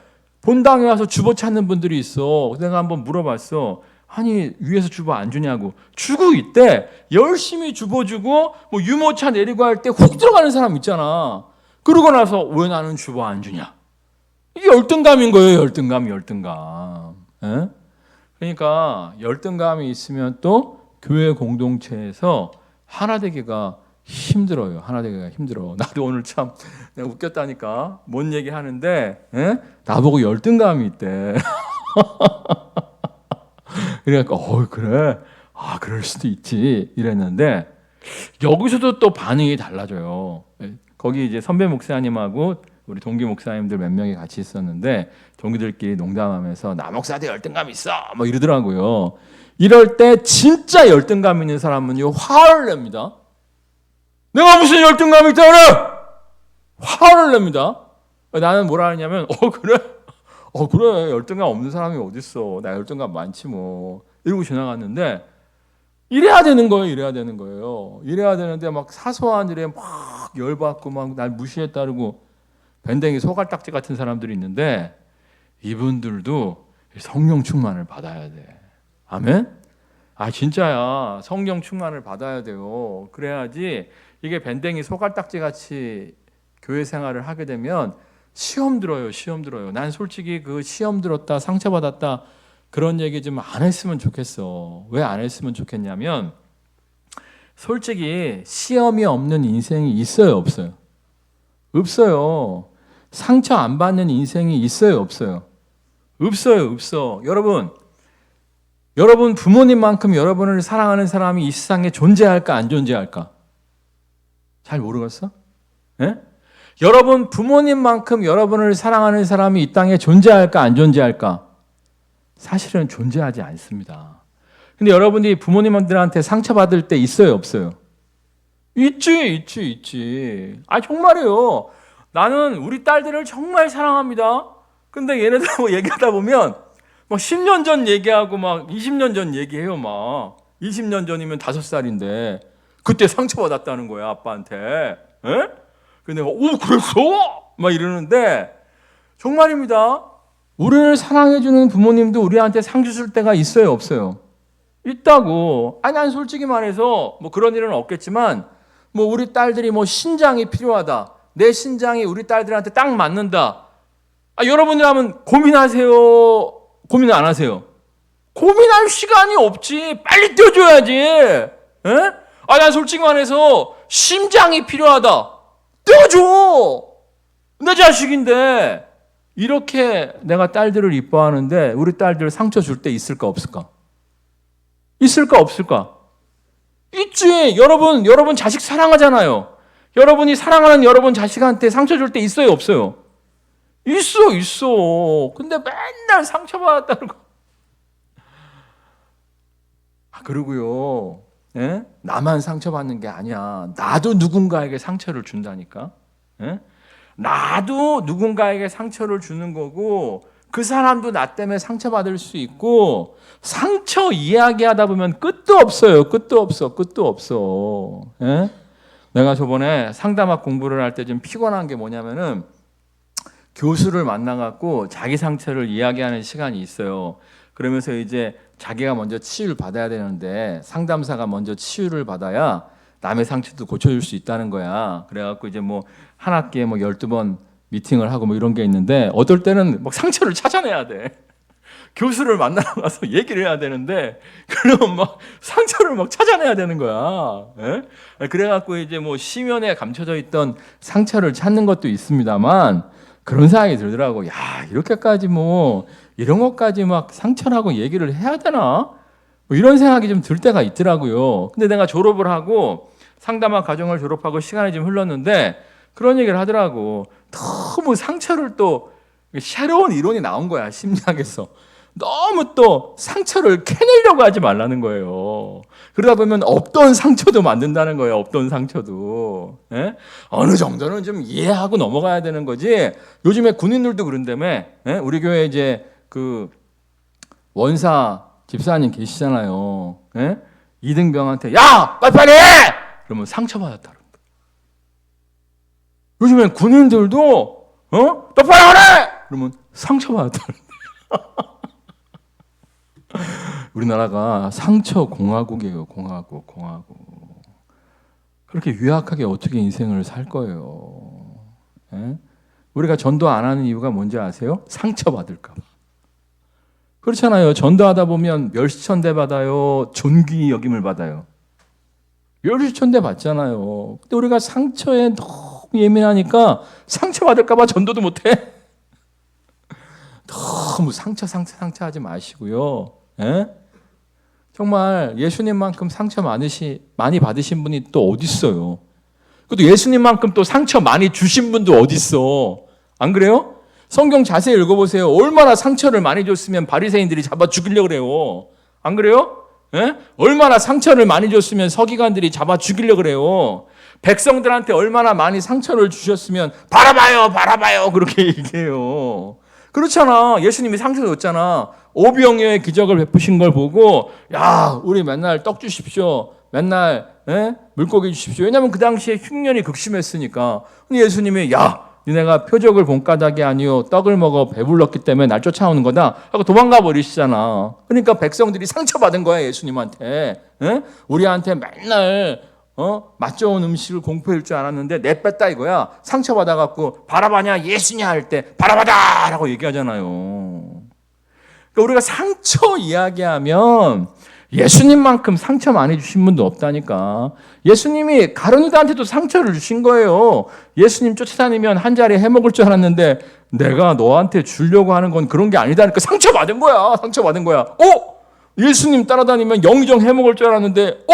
본당에 와서 주보 찾는 분들이 있어. 내가 한번 물어봤어. 아니 위에서 주보 안 주냐고. 주고 있대. 열심히 주보 주고 뭐 유모차 내리고 할 때 훅 들어가는 사람 있잖아. 그러고 나서 왜 나는 주보 안 주냐. 이게 열등감인 거예요. 열등감. 그러니까 열등감이 있으면 또 교회 공동체에서 하나 되기가 힘들어요. 나도 오늘 참 내가 웃겼다니까. 뭔 얘기 하는데 나보고 열등감이 있대. 그러니까 그래. 그럴 수도 있지 이랬는데 여기서도 또 반응이 달라져요. 거기 이제 선배 목사님하고 우리 동기 목사님들 몇 명이 같이 있었는데 동기들끼리 농담하면서 나 목사한테 열등감 있어 뭐 이러더라고요. 이럴 때 진짜 열등감 있는 사람은요 화를 냅니다. 내가 무슨 열등감이 있다 그래? 화를 냅니다. 나는 뭐라 하냐면 그래? 그래 열등감 없는 사람이 어딨어. 나 열등감 많지 뭐 이러고 지나갔는데 이래야 되는 거예요. 이래야 되는 거예요. 이래야 되는데 막 사소한 일에 막 열받고 막 날 무시했다 그러고 밴댕이 소갈딱지 같은 사람들이 있는데 이분들도 성령 충만을 받아야 돼. 아멘? 진짜야. 성령 충만을 받아야 돼요. 그래야지 이게 밴댕이 소갈딱지 같이 교회 생활을 하게 되면 시험 들어요. 시험 들어요. 난 솔직히 그 시험 들었다 상처받았다 그런 얘기 좀 안 했으면 좋겠어. 왜 안 했으면 좋겠냐면 솔직히 시험이 없는 인생이 있어요, 없어요? 없어요. 상처 안 받는 인생이 있어요, 없어요? 없어요, 없어. 여러분 부모님만큼 여러분을 사랑하는 사람이 이 세상에 존재할까 안 존재할까? 잘 모르겠어? 예? 여러분 부모님만큼 여러분을 사랑하는 사람이 이 땅에 존재할까 안 존재할까? 사실은 존재하지 않습니다. 근데 여러분이 부모님들한테 상처받을 때 있어요, 없어요? 있지. 정말이에요. 나는 우리 딸들을 정말 사랑합니다. 근데 얘네들 뭐 얘기하다 보면 막 10년 전 얘기하고 막 20년 전 얘기해요, 막. 20년 전이면 5살인데 그때 상처받았다는 거야, 아빠한테. 에? 근데 내가 그랬어? 막 이러는데 정말입니다. 우리를 사랑해주는 부모님도 우리한테 상처 줄 때가 있어요, 없어요? 있다고. 난 솔직히 말해서 뭐 그런 일은 없겠지만 뭐 우리 딸들이 뭐 신장이 필요하다. 내 신장이 우리 딸들한테 딱 맞는다. 여러분이라면 고민하세요? 고민 안 하세요? 고민할 시간이 없지. 빨리 떼어줘야지. 에? 난 솔직히 말해서 심장이 필요하다. 떼어줘. 내 자식인데. 이렇게 내가 딸들을 이뻐하는데 우리 딸들 상처 줄 때 있을까 없을까? 있을까 없을까? 있지. 여러분 자식 사랑하잖아요. 여러분이 사랑하는 여러분 자식한테 상처 줄 때 있어요 없어요? 있어. 근데 맨날 상처받았다는 거. 그리고요. 예? 나만 상처받는 게 아니야. 나도 누군가에게 상처를 준다니까. 예? 나도 누군가에게 상처를 주는 거고 그 사람도 나 때문에 상처받을 수 있고 상처 이야기하다 보면 끝도 없어요. 끝도 없어. 예? 내가 저번에 상담학 공부를 할 때 좀 피곤한 게 뭐냐면은 교수를 만나갖고 자기 상처를 이야기하는 시간이 있어요. 그러면서 이제 자기가 먼저 치유를 받아야 되는데 상담사가 먼저 치유를 받아야 남의 상처도 고쳐줄 수 있다는 거야. 그래갖고 이제 뭐 한 학기에 뭐 12번 미팅을 하고 뭐 이런 게 있는데 어떨 때는 막 상처를 찾아내야 돼. 교수를 만나러 가서 얘기를 해야 되는데 그러면 막 상처를 막 찾아내야 되는 거야. 예? 그래갖고 이제 뭐 심연에 감춰져 있던 상처를 찾는 것도 있습니다만 그런 생각이 들더라고. 야, 이렇게까지 뭐 이런 것까지 막 상처라고 얘기를 해야 되나? 뭐 이런 생각이 좀 들 때가 있더라고요. 근데 내가 졸업을 하고 상담학 과정을 졸업하고 시간이 좀 흘렀는데 그런 얘기를 하더라고. 너무 상처를 또 새로운 이론이 나온 거야, 심리학에서. 너무 또 상처를 캐내려고 하지 말라는 거예요. 그러다 보면 없던 상처도 만든다는 거예요. 없던 상처도. 예? 어느 정도는 좀 이해하고 넘어가야 되는 거지. 요즘에 군인들도 그런다며. 예? 우리 교회 이제 그 원사 집사님 계시잖아요. 예? 이등병한테 야! 빨리빨리 해! 그러면 상처받았다. 요즘엔 군인들도 똑바로 하래! 그러면 상처받았다. 우리나라가 상처 공화국이에요. 공화국. 그렇게 유약하게 어떻게 인생을 살 거예요? 예? 우리가 전도 안 하는 이유가 뭔지 아세요? 상처받을까 봐. 그렇잖아요. 전도하다 보면 멸시천대 받아요. 존귀 여김을 받아요. 멸시천대 받잖아요. 근데 우리가 상처에 너무 예민하니까 상처받을까 봐 전도도 못해. 너무 상처하지 마시고요. 예? 정말 예수님만큼 상처 많이 받으신 분이 또 어디 있어요? 그것도 예수님만큼 또 상처 많이 주신 분도 어디 있어? 안 그래요? 성경 자세히 읽어보세요. 얼마나 상처를 많이 줬으면 바리새인들이 잡아 죽이려고 그래요. 안 그래요? 예? 얼마나 상처를 많이 줬으면 서기관들이 잡아 죽이려고 그래요. 백성들한테 얼마나 많이 상처를 주셨으면 바라봐요 그렇게 얘기해요. 그렇잖아. 예수님이 상처 줬잖아. 오병이어의 기적을 베푸신 걸 보고 야 우리 맨날 떡 주십시오. 맨날 물고기 주십시오. 왜냐하면 그 당시에 흉년이 극심했으니까. 예수님이 야 니네가 표적을 본까닭이 아니요 떡을 먹어 배불렀기 때문에 날 쫓아오는 거다 하고 도망가 버리시잖아. 그러니까 백성들이 상처받은 거야 예수님한테. 우리한테 맨날 맛 좋은 음식을 공포할 줄 알았는데 내뺐다 이거야. 상처받아갖고 바라바냐 예수냐 할 때 바라바다 라고 얘기하잖아요. 그러니까 우리가 상처 이야기하면 예수님만큼 상처 많이 주신 분도 없다니까. 예수님이 가룟유다한테도 상처를 주신 거예요. 예수님 쫓아다니면 한 자리 해먹을 줄 알았는데 내가 너한테 주려고 하는 건 그런 게 아니다니까. 상처받은 거야. 예수님 따라다니면 영의정 해먹을 줄 알았는데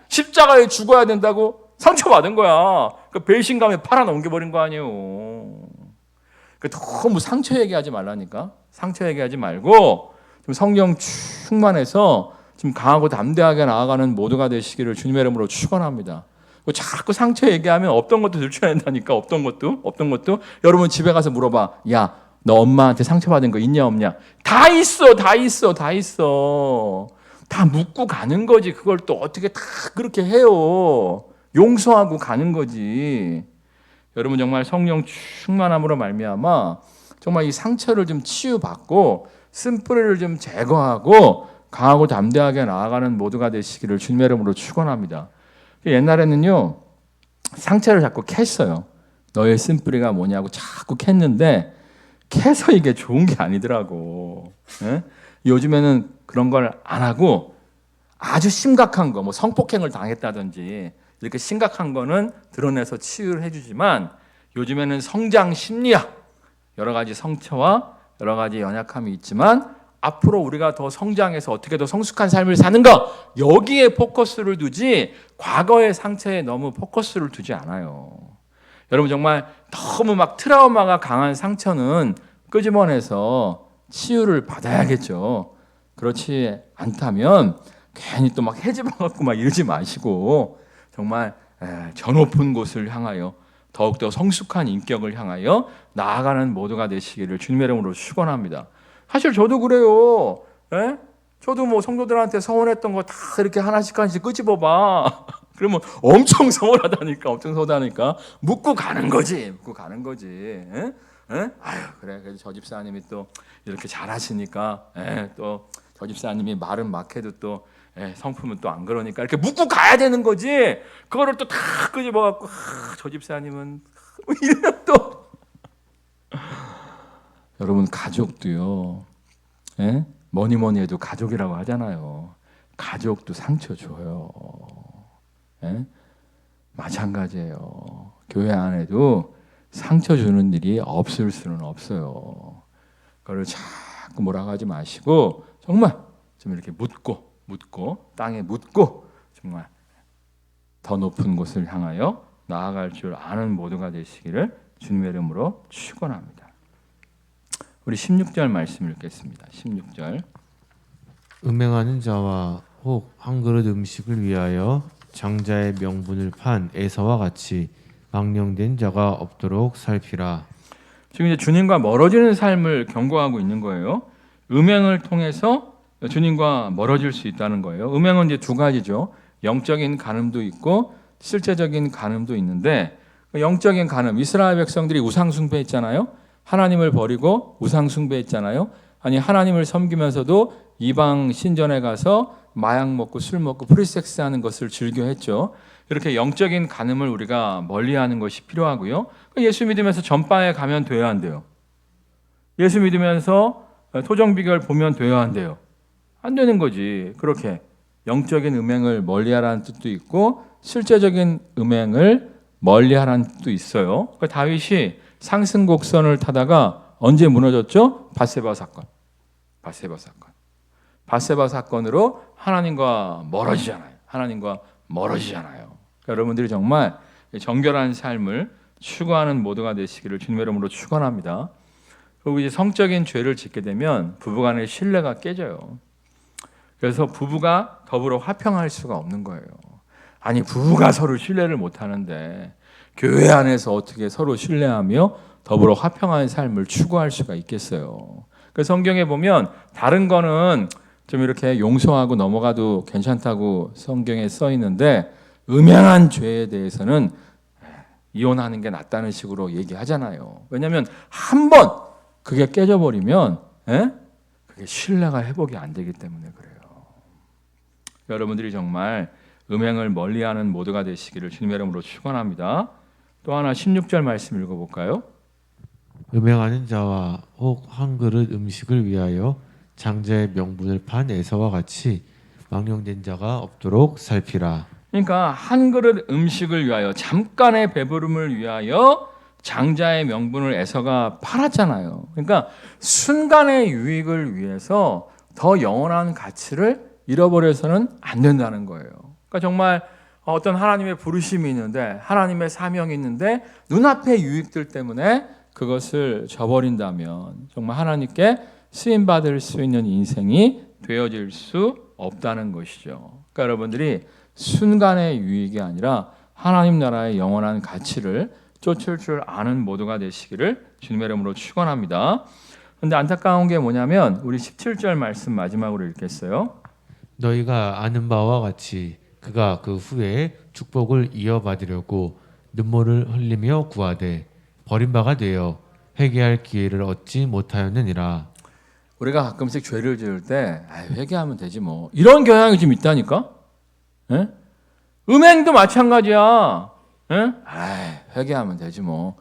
십자가에 죽어야 된다고 상처받은 거야. 그 배신감에 팔아넘겨버린 거 아니에요. 너무 상처 얘기하지 말라니까. 상처 얘기하지 말고 좀 성령 충만해서 좀 강하고 담대하게 나아가는 모두가 되시기를 주님의 이름으로 축원합니다. 자꾸 상처 얘기하면 없던 것도 들춰낸다니까. 없던 것도. 여러분 집에 가서 물어봐. 야, 너 엄마한테 상처받은 거 있냐 없냐? 다 있어. 다 묻고 가는 거지. 그걸 또 어떻게 다 그렇게 해요. 용서하고 가는 거지. 여러분 정말 성령 충만함으로 말미암아 정말 이 상처를 좀 치유받고 쓴뿌리를 좀 제거하고 강하고 담대하게 나아가는 모두가 되시기를 주님의 이름으로 축원합니다. 옛날에는요 상처를 자꾸 캤어요. 너의 쓴뿌리가 뭐냐고 자꾸 캤는데 캐서 이게 좋은 게 아니더라고. 요즘에는 그런 걸 안 하고 아주 심각한 거, 뭐 성폭행을 당했다든지 이렇게 심각한 거는 드러내서 치유를 해주지만 요즘에는 성장 심리학, 여러 가지 상처와 여러 가지 연약함이 있지만 앞으로 우리가 더 성장해서 어떻게 더 성숙한 삶을 사는가 여기에 포커스를 두지 과거의 상처에 너무 포커스를 두지 않아요. 여러분 정말 너무 막 트라우마가 강한 상처는 끄집어내서 치유를 받아야겠죠. 그렇지 않다면 괜히 또 막 헤집어갖고 막 이러지 마시고 정말 저 높은 곳을 향하여 더욱더 성숙한 인격을 향하여 나아가는 모두가 되시기를 주님의 이름으로 축원합니다. 사실 저도 그래요. 저도 뭐 성도들한테 서운했던 거 다 이렇게 하나씩 끄집어봐. 그러면 엄청 서운하다니까. 묻고 가는 거지. 아유 그래. 그래도 저 집사님이 또 이렇게 잘하시니까 또 저 집사님이 말은 막 해도 또 성품은 또 안 그러니까 이렇게 묻고 가야 되는 거지. 그거를 또 다 끄집어갖고 저 집사님은 이러면 또 여러분 가족도요. 뭐니 해도 가족이라고 하잖아요. 가족도 상처 줘요. 마찬가지예요. 교회 안에도 상처 주는 일이 없을 수는 없어요. 그걸 자꾸 뭐라고 하지 마시고 정말 좀 이렇게 묻고 땅에 묻고 정말 더 높은 곳을 향하여 나아갈 줄 아는 모두가 되시기를 주님의 이름으로 축원합니다. 우리 16절 말씀 읽겠습니다. 16절. 음행하는 자와 혹 한 그릇 음식을 위하여 장자의 명분을 판 에서와 같이 망령된 자가 없도록 살피라. 지금 이제 주님과 멀어지는 삶을 경고하고 있는 거예요. 음행을 통해서 주님과 멀어질 수 있다는 거예요. 음행은 이제 두 가지죠. 영적인 간음도 있고 실제적인 간음도 있는데 영적인 간음, 이스라엘 백성들이 우상 숭배했잖아요. 하나님을 버리고 우상 숭배했잖아요. 아니 하나님을 섬기면서도 이방 신전에 가서 마약 먹고 술 먹고 프리섹스하는 것을 즐겨했죠. 이렇게 영적인 간음을 우리가 멀리하는 것이 필요하고요. 예수 믿으면서 전방에 가면 돼야 한대요. 예수 믿으면서 토정 비결 보면 돼야 한대요. 안 되는 거지. 그렇게 영적인 음행을 멀리하라는 뜻도 있고 실제적인 음행을 멀리하라는 뜻도 있어요. 다윗이 상승곡선을 타다가 언제 무너졌죠? 밧세바 사건. 밧세바 사건으로 하나님과 멀어지잖아요. 하나님과 멀어지잖아요. 그러니까 여러분들이 정말 정결한 삶을 추구하는 모두가 되시기를 주님의 이름으로 축원합니다. 그리고 이제 성적인 죄를 짓게 되면 부부간의 신뢰가 깨져요. 그래서 부부가 더불어 화평할 수가 없는 거예요. 아니 부부가 서로 신뢰를 못 하는데 교회 안에서 어떻게 서로 신뢰하며 더불어 화평한 삶을 추구할 수가 있겠어요. 그 성경에 보면 다른 거는 좀 이렇게 용서하고 넘어가도 괜찮다고 성경에 써 있는데 음행한 죄에 대해서는 이혼하는 게 낫다는 식으로 얘기하잖아요. 왜냐하면 한 번 그게 깨져버리면 그게 신뢰가 회복이 안 되기 때문에 그래요. 여러분들이 정말 음행을 멀리하는 모두가 되시기를 주님의 이름으로 축원합니다. 또 하나 16절 말씀 읽어볼까요? 음행하는 자와 혹 한 그릇 음식을 위하여 장자의 명분을 판 에서와 같이 망령된 자가 없도록 살피라. 그러니까 한 그릇 음식을 위하여 잠깐의 배부름을 위하여 장자의 명분을 에서가 팔았잖아요. 그러니까 순간의 유익을 위해서 더 영원한 가치를 잃어버려서는 안 된다는 거예요. 그러니까 정말 어떤 하나님의 부르심이 있는데 하나님의 사명이 있는데 눈앞의 유익들 때문에 그것을 저버린다면 정말 하나님께 쓰임받을 수 있는 인생이 되어질 수 없다는 것이죠. 그러니까 여러분들이 순간의 유익이 아니라 하나님 나라의 영원한 가치를 쫓을 줄 아는 모두가 되시기를 주님의 이름으로 축원합니다. 그런데 안타까운 게 뭐냐면 우리 17절 말씀 마지막으로 읽겠어요. 너희가 아는 바와 같이 그가 그 후에 축복을 이어받으려고 눈물을 흘리며 구하되 버린 바가 되어 회개할 기회를 얻지 못하였느니라. 우리가 가끔씩 죄를 지을 때 회개하면 되지 뭐 이런 경향이 좀 있다니까. 예? 음행도 마찬가지야. 예? 회개하면 되지 뭐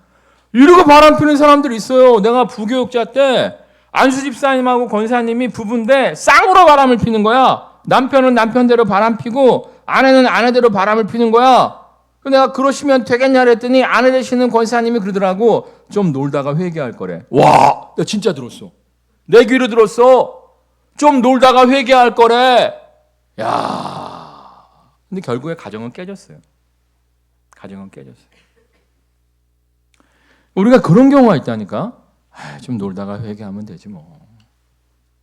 이러고 바람 피는 사람들이 있어요. 내가 부교육자 때 안수 집사님하고 권사님이 부부인데 쌍으로 바람을 피는 거야. 남편은 남편대로 바람 피고 아내는 아내대로 바람을 피는 거야. 내가 그러시면 되겠냐 그랬더니 아내 되시는 권사님이 그러더라고. 좀 놀다가 회개할 거래. 와, 나 진짜 들었어. 내 귀로 들었어. 좀 놀다가 회개할 거래. 야, 근데 결국에 가정은 깨졌어요. 가정은 깨졌어요. 우리가 그런 경우가 있다니까. 좀 놀다가 회개하면 되지 뭐.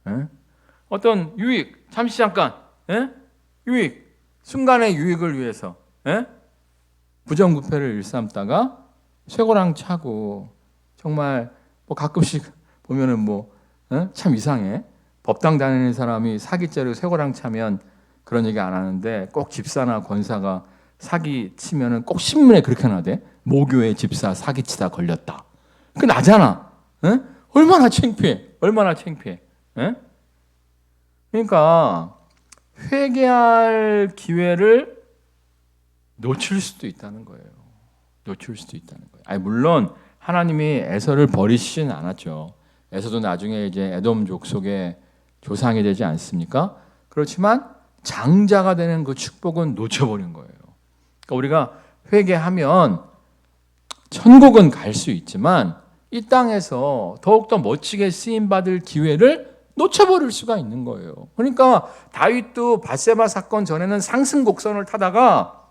에? 어떤 유익, 잠시 잠깐, 유익, 순간의 유익을 위해서 부정부패를 일삼다가 쇠고랑 차고 정말 뭐 가끔씩 보면은 참 이상해. 법당 다니는 사람이 사기죄로 쇠고랑 차면 그런 얘기 안 하는데 꼭 집사나 권사가 사기 치면은 꼭 신문에 그렇게 나대. 모교의 집사 사기치다 걸렸다. 그 나잖아. 얼마나 창피해. 얼마나 창피해. 그러니까 회개할 기회를 놓칠 수도 있다는 거예요. 놓칠 수도 있다는 거예요. 아니 물론 하나님이 에서를 버리시진 않았죠. 에서도 나중에 이제 에돔 족속의 조상이 되지 않습니까? 그렇지만 장자가 되는 그 축복은 놓쳐버린 거예요. 그러니까 우리가 회개하면 천국은 갈 수 있지만 이 땅에서 더욱더 멋지게 쓰임받을 기회를 놓쳐버릴 수가 있는 거예요. 그러니까 다윗도 밧세바 사건 전에는 상승 곡선을 타다가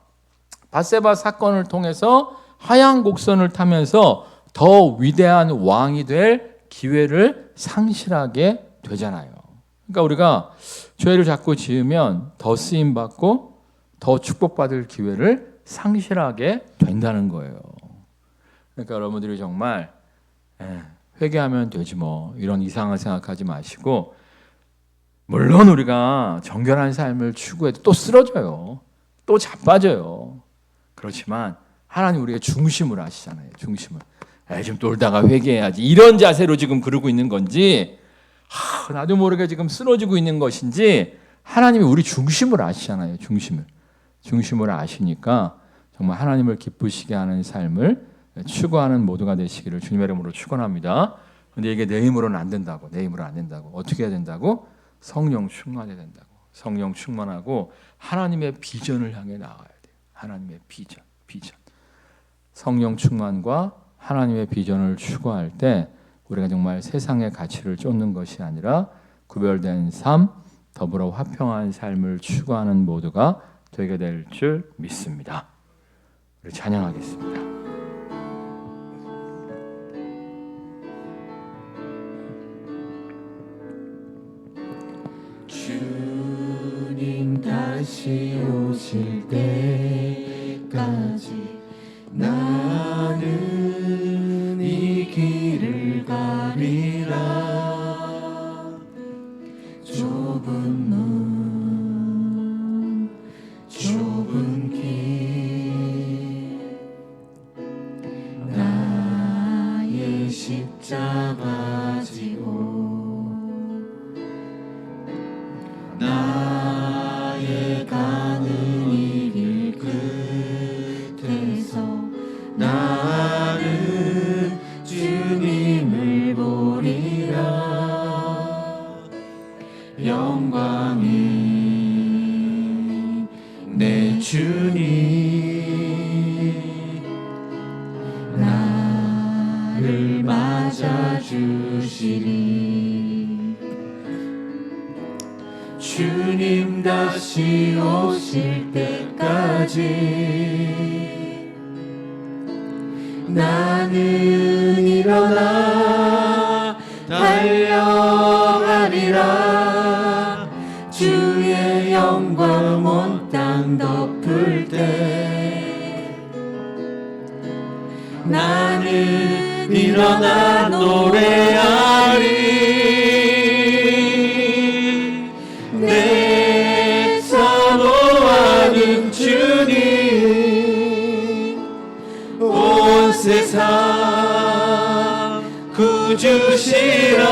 밧세바 사건을 통해서 하향 곡선을 타면서 더 위대한 왕이 될 기회를 상실하게 되잖아요. 그러니까 우리가 죄를 자꾸 지으면 더 쓰임받고 더 축복받을 기회를 상실하게 된다는 거예요. 그러니까 여러분들이 정말 회개하면 되지 뭐 이런 이상한 생각하지 마시고 물론 우리가 정결한 삶을 추구해도 또 쓰러져요. 또 자빠져요. 그렇지만 하나님 우리의 중심을 아시잖아요. 중심을. 좀 놀다가 회개해야지. 이런 자세로 지금 그러고 있는 건지 나도 모르게 지금 쓰러지고 있는 것인지 하나님이 우리 중심을 아시잖아요. 중심을 아시니까 정말 하나님을 기쁘시게 하는 삶을 추구하는 모두가 되시기를 주님의 이름으로 축원합니다. 근데 이게 내 힘으로는 안 된다고. 내 힘으로 안 된다고. 어떻게 해야 된다고? 성령 충만해야 된다고. 성령 충만하고 하나님의 비전을 향해 나아가야 돼요. 하나님의 비전. 성령 충만과 하나님의 비전을 추구할 때 우리가 정말 세상의 가치를 쫓는 것이 아니라 구별된 삶, 더불어 화평한 삶을 추구하는 모두가 되게 될 줄 믿습니다. 우리 찬양하겠습니다. 주님 다시 오실 때까지 나는 이 길을 가리라. 좁은 문 좁은 길 나의 십자가 지고 나의 가는 이 길 끝에서 나는 주님을 보리라. 영광이 내 주님 나를 맞아주시리. 주님 다시 오실 때까지 나는 일어나 달려가리라. 주의 영광 온 땅 덮을 때 나는 일어나 노래하리. 내 사모하는 주님 온 세상 구주시라.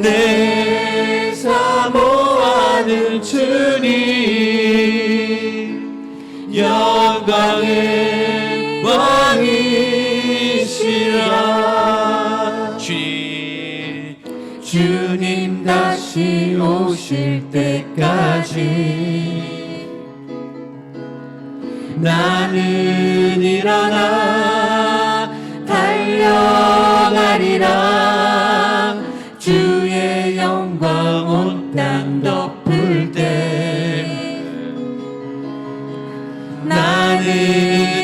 내 사모하는 주님 영광의 왕이시라. 주님 다시 오실 때까지 나는 일어나 달려가리라. 주의 영광 온 땅 덮을 때 나는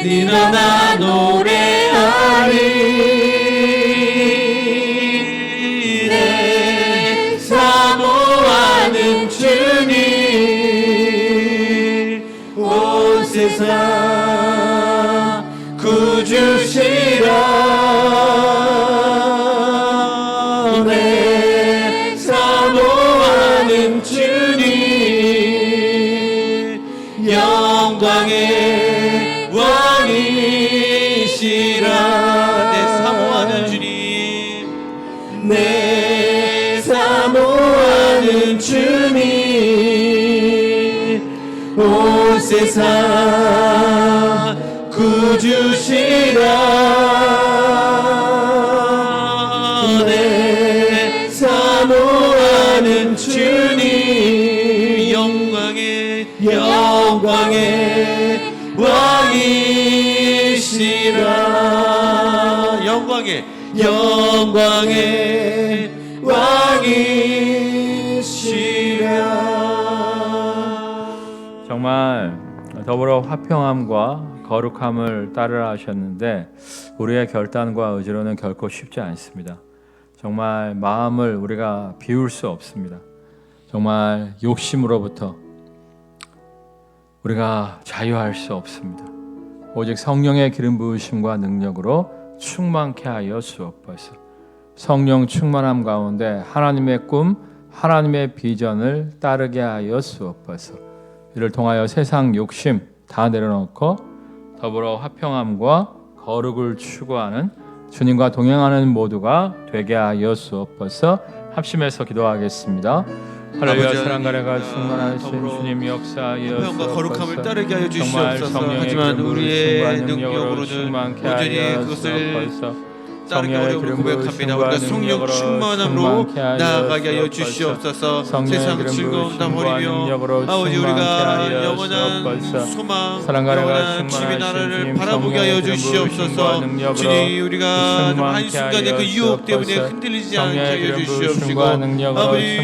일어나 노래하리. 내 사모하는 주님 온 세상 구주시라. 내 사모하는 주님 영광의 왕이시라. 내 사모하는 주님 내 사모하는 주님 온 세상 구주시라. 내 사모하는 주님 영광의 왕이시라. 영광의 왕이시라. 정말 더불어 화평함과 거룩함을 따르라 하셨는데 우리의 결단과 의지로는 결코 쉽지 않습니다. 정말 마음을 우리가 비울 수 없습니다. 정말 욕심으로부터 우리가 자유할 수 없습니다. 오직 성령의 기름 부으심과 능력으로 충만케 하여 주옵소서. 성령 충만함 가운데 하나님의 꿈, 하나님의 비전을 따르게 하여 주옵소서. 이를 통하여 세상 욕심 다 내려놓고 더불어 화평함과 거룩을 추구하는 주님과 동행하는 모두가 되게 하여 주옵소서. 합심해서 기도하겠습니다. 할렐루야. 사랑가래가 충만하신 주님 역사하여 화평과 거룩함을 따르게 하여 정말 주시옵소서. 성령의 하지만 기름으로 우리의 충만한 능력으로는 충만케 온전히 하여 그것을 주옵소서. 따르기 어려움을 고백합니다. 우리가 성령 충만함으로 나아가게 하여 주시옵소서. 세상 즐거움 다 버리며 아버지 우리가 영원한 소망, 영원한 주님의 나라를 바라보게 하여 주시옵소서. 주님 우리가 한순간에 그 유혹 때문에 흔들리지 않게 하여 주시옵시고 아버지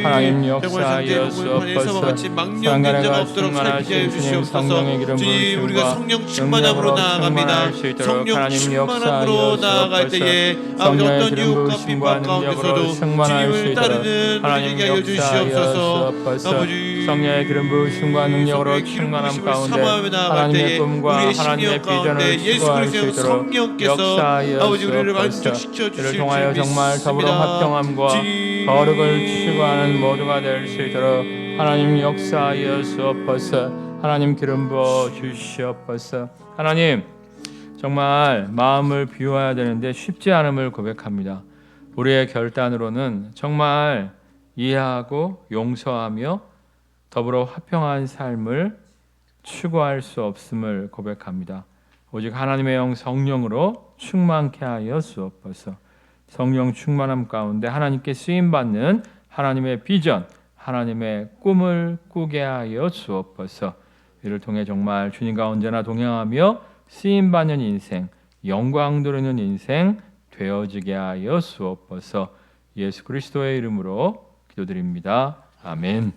하나님 역사하여주옵소서. 같이 망령된 자가 없도록 살피게 하여 주시옵소서. 주님 우리가 성령 충만함으로 나아갑니다. 성령 충만함으로 나아갈 때에 아버지 어떤 유혹과 핍박 가운데서도 주님을 따르는 우리 되게 하여 주시옵소서. 아버지 성령의 기름 부으심과 능력으로 충만함 가운데 하나님의 꿈과 하나님의 비전을 추구할 수 있도록 아버지 우리를 역사하여주옵소서. 만족시켜 주실 이를 통하여 줄 정말 더불어 믿습니다. 화평함과 거룩을 추구하는 모두가 될 수 있도록 하나님 역사하여주옵소서. 하나님 기름 부어 주시옵소서. 하나님 정말 마음을 비워야 되는데 쉽지 않음을 고백합니다. 우리의 결단으로는 정말 이해하고 용서하며 더불어 화평한 삶을 추구할 수 없음을 고백합니다. 오직 하나님의 영 성령으로 충만케 하여 주옵소서. 성령 충만함 가운데 하나님께 쓰임받는 하나님의 비전, 하나님의 꿈을 꾸게 하여 주옵소서. 이를 통해 정말 주님과 언제나 동행하며 쓰임받는 인생, 영광 누리는 인생 되어지게 하여 주옵소서. 예수 그리스도의 이름으로 기도드립니다. 아멘.